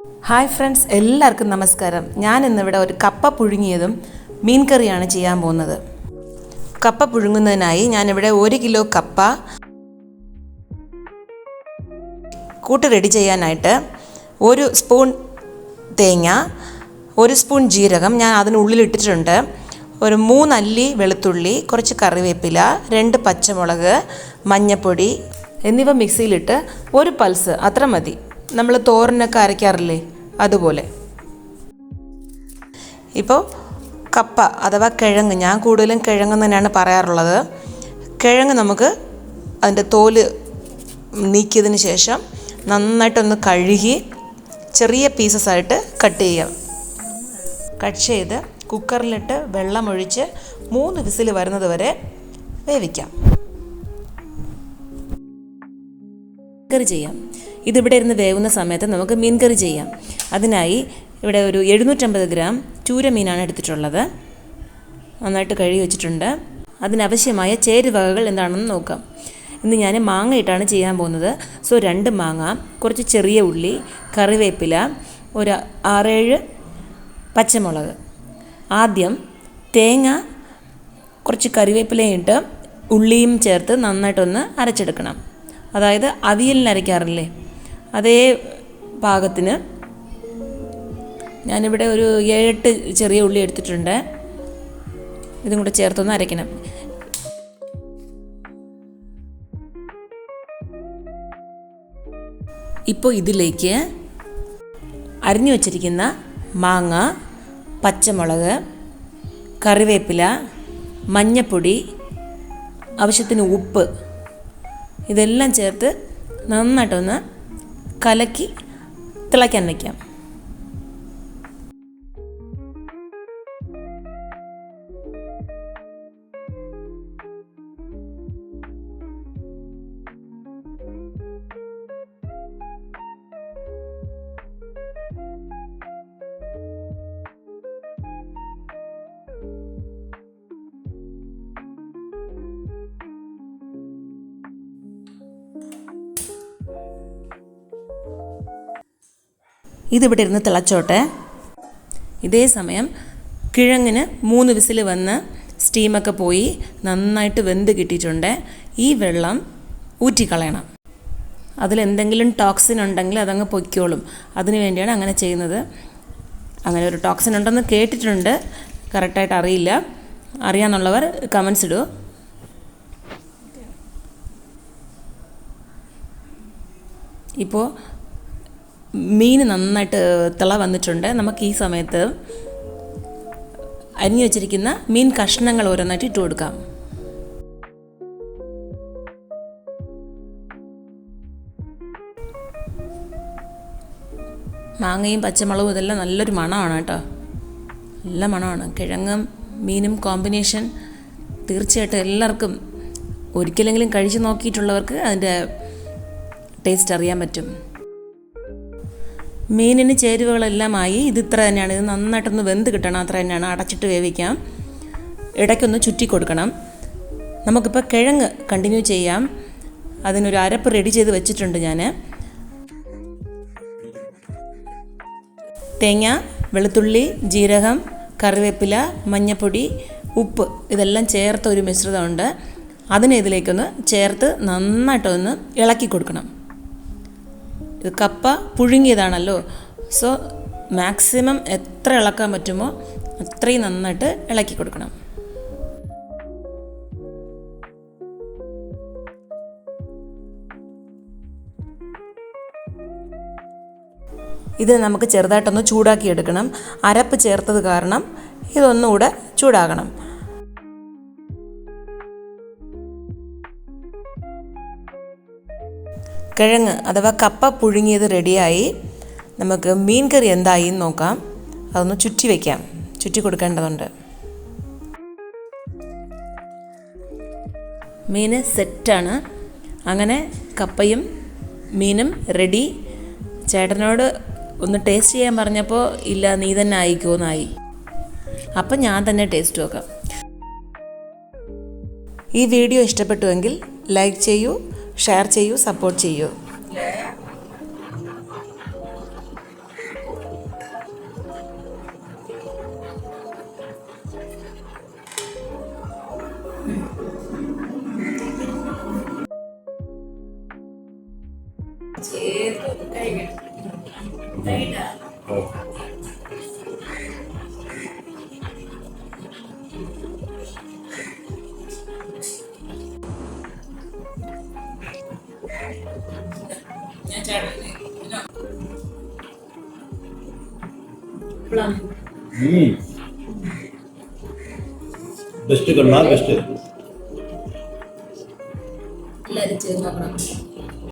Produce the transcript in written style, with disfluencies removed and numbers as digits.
Hi friends, എല്ലാവർക്കും നമസ്കാരം. ഞാൻ ഇന്നിവിടെ ഒരു കപ്പ പുഴുങ്ങിയതും മീൻ കറിയാണ് ചെയ്യാൻ പോകുന്നത്. കപ്പ പുഴുങ്ങുന്നതിനായി ഞാനിവിടെ 1 കിലോ കപ്പ കൂട്ട് റെഡി ചെയ്യാനായിട്ട് 1 സ്പൂൺ തേങ്ങ, 1 സ്പൂൺ ജീരകം ഞാൻ അതിനുള്ളിലിട്ടിട്ടുണ്ട്, ഒരു 3 അല്ലി വെളുത്തുള്ളി, കുറച്ച് കറിവേപ്പില, 2 പച്ചമുളക്, മഞ്ഞൾപ്പൊടി എന്നിവ മിക്സിയിലിട്ട് 1 പൾസ് അത്ര മതി. നമ്മൾ തോരനൊക്കെ അരയ്ക്കാറില്ലേ അതുപോലെ. ഇപ്പോൾ കപ്പ അഥവാ കിഴങ്ങ്, ഞാൻ കൂടുതലും കിഴങ്ങ് തന്നെയാണ് പറയാറുള്ളത്. കിഴങ്ങ് നമുക്ക് അതിൻ്റെ തോല് നീക്കിയതിന് ശേഷം നന്നായിട്ടൊന്ന് കഴുകി ചെറിയ പീസസായിട്ട് കട്ട് ചെയ്യാം. കട്ട് ചെയ്ത് കുക്കറിലിട്ട് വെള്ളമൊഴിച്ച് 3 വിസിൽ വരുന്നത് വരെ വേവിക്കാം. കറി ചെയ്യാം. ഇതിവിടെ ഇരുന്ന് വേവുന്ന സമയത്ത് നമുക്ക് മീൻ കറി ചെയ്യാം. അതിനായി ഇവിടെ ഒരു 750 ഗ്രാം ചൂര മീനാണ് എടുത്തിട്ടുള്ളത്. നന്നായിട്ട് കഴുകി വെച്ചിട്ടുണ്ട്. അതിനാവശ്യമായ ചേരുവകകൾ എന്താണെന്ന് നോക്കാം. ഇന്ന് ഞാൻ മാങ്ങ ഇട്ടാണ് ചെയ്യാൻ പോകുന്നത്. 2 മാങ്ങ, കുറച്ച് ചെറിയ ഉള്ളി, കറിവേപ്പില, ഒരു 6-7 പച്ചമുളക്. ആദ്യം തേങ്ങ, കുറച്ച് കറിവേപ്പിലയും ഇട്ട് ഉള്ളിയും ചേർത്ത് നന്നായിട്ടൊന്ന് അരച്ചെടുക്കണം. അതായത് അവിയലിന് അരയ്ക്കാറില്ലേ, അതേ പാകത്തിന്. ഞാനിവിടെ ഒരു 7-8 ചെറിയ ഉള്ളി എടുത്തിട്ടുണ്ട്. ഇതും കൂടെ ചേർത്തൊന്ന് അരയ്ക്കണം. ഇപ്പോൾ ഇതിലേക്ക് അരിഞ്ഞു വച്ചിരിക്കുന്ന മാങ്ങ, പച്ചമുളക്, കറിവേപ്പില, മഞ്ഞൾപ്പൊടി, ആവശ്യത്തിന് ഉപ്പ് ഇതെല്ലാം ചേർത്ത് നന്നായിട്ടൊന്ന് കലക്കി തിളയ്ക്കാൻ വയ്ക്കാം. ഇതിവിടെ ഇരുന്ന് തിളച്ചോട്ടെ. ഇതേ സമയം കിഴങ്ങിന് 3 വിസിൽ വന്ന് സ്റ്റീമൊക്കെ പോയി നന്നായിട്ട് വെന്ത് കിട്ടിയിട്ടുണ്ട്. ഈ വെള്ളം ഊറ്റിക്കളയണം. അതിലെന്തെങ്കിലും ടോക്സിൻ ഉണ്ടെങ്കിൽ അതങ്ങ് പൊയ്ക്കോളും. അതിനു വേണ്ടിയാണ് അങ്ങനെ ചെയ്യുന്നത്. അങ്ങനെ ഒരു ടോക്സിൻ ഉണ്ടെന്ന് കേട്ടിട്ടുണ്ട്, കറക്റ്റായിട്ട് അറിയില്ല. അറിയാമെന്നുള്ളവർ കമൻസ് ഇടൂ. ഇപ്പോൾ മീൻ നന്നായിട്ട് തിള വന്നിട്ടുണ്ട്. നമുക്ക് ഈ സമയത്ത് അരിഞ്ഞു വെച്ചിരിക്കുന്ന മീൻ കഷ്ണങ്ങൾ ഓരോന്നായിട്ട് ഇട്ട് കൊടുക്കാം. മാങ്ങയും പച്ചമുളകും ഇതെല്ലാം നല്ലൊരു മണമാണ് കേട്ടോ, നല്ല മണമാണ്. കിഴങ്ങും മീനും കോമ്പിനേഷൻ തീർച്ചയായിട്ടും എല്ലാവർക്കും ഒരിക്കലെങ്കിലും കഴിച്ചു നോക്കിയിട്ടുള്ളവർക്ക് അതിൻ്റെ ടേസ്റ്റ് അറിയാൻ പറ്റും. മീനിന് ചേരുവകളെല്ലാമായി. ഇത് ഇത്ര തന്നെയാണ്. ഇത് നന്നായിട്ടൊന്ന് വെന്ത് കിട്ടണം, അത്ര തന്നെയാണ്. അടച്ചിട്ട് വേവിക്കാം. ഇടയ്ക്കൊന്ന് ചുറ്റി കൊടുക്കണം. നമുക്കിപ്പോൾ കിഴങ്ങ് കണ്ടിന്യൂ ചെയ്യാം. അതിനൊരു അരപ്പ് റെഡി ചെയ്ത് വെച്ചിട്ടുണ്ട് ഞാൻ. തേങ്ങ, വെളുത്തുള്ളി, ജീരകം, കറിവേപ്പില, മഞ്ഞൾപ്പൊടി, ഉപ്പ് ഇതെല്ലാം ചേർത്ത ഒരു മിശ്രിതമുണ്ട്. അതിനെ ഇതിലേക്കൊന്ന് ചേർത്ത് നന്നായിട്ടൊന്ന് ഇളക്കി കൊടുക്കണം. ഇത് കപ്പ പുഴുങ്ങിയതാണല്ലോ, സോ മാക്സിമം എത്ര ഇളക്കാൻ പറ്റുമോ അത്രയും നന്നായിട്ട് ഇളക്കി കൊടുക്കണം. ഇത് നമുക്ക് ചെറുതായിട്ടൊന്ന് ചൂടാക്കി എടുക്കണം. അരപ്പ് ചേർത്തത് കാരണം ഇതൊന്നുകൂടെ ചൂടാകണം. കിഴങ്ങ് അഥവാ കപ്പ പുഴുങ്ങിയത് റെഡിയായി. നമുക്ക് മീൻ കറി എന്തായി എന്ന് നോക്കാം. അതൊന്ന് ചുറ്റി വയ്ക്കാം, ചുറ്റി കൊടുക്കേണ്ടതുണ്ട്. മീൻ സെറ്റാണ്. അങ്ങനെ കപ്പയും മീനും റെഡി. ചേട്ടനോട് ഒന്ന് ടേസ്റ്റ് ചെയ്യാൻ പറഞ്ഞപ്പോൾ ഇല്ല, നീ തന്നെ ആയിക്കോന്നായി. അപ്പം ഞാൻ തന്നെ ടേസ്റ്റ് നോക്കാം. ഈ വീഡിയോ ഇഷ്ടപ്പെട്ടുവെങ്കിൽ ലൈക്ക് ചെയ്യൂ, ഷെയർ ചെയ്യൂ, സപ്പോർട്ട് ചെയ്യൂ. ചേർത്ത് കഴിക്കണം. കഴിട്ടാ ഞാൻ ചാടുന്നത് ബെസ്റ്റ് കണ്ണാ ബെസ്റ്റ് എല്ലാവരും ചേർന്ന് നോക്കണം.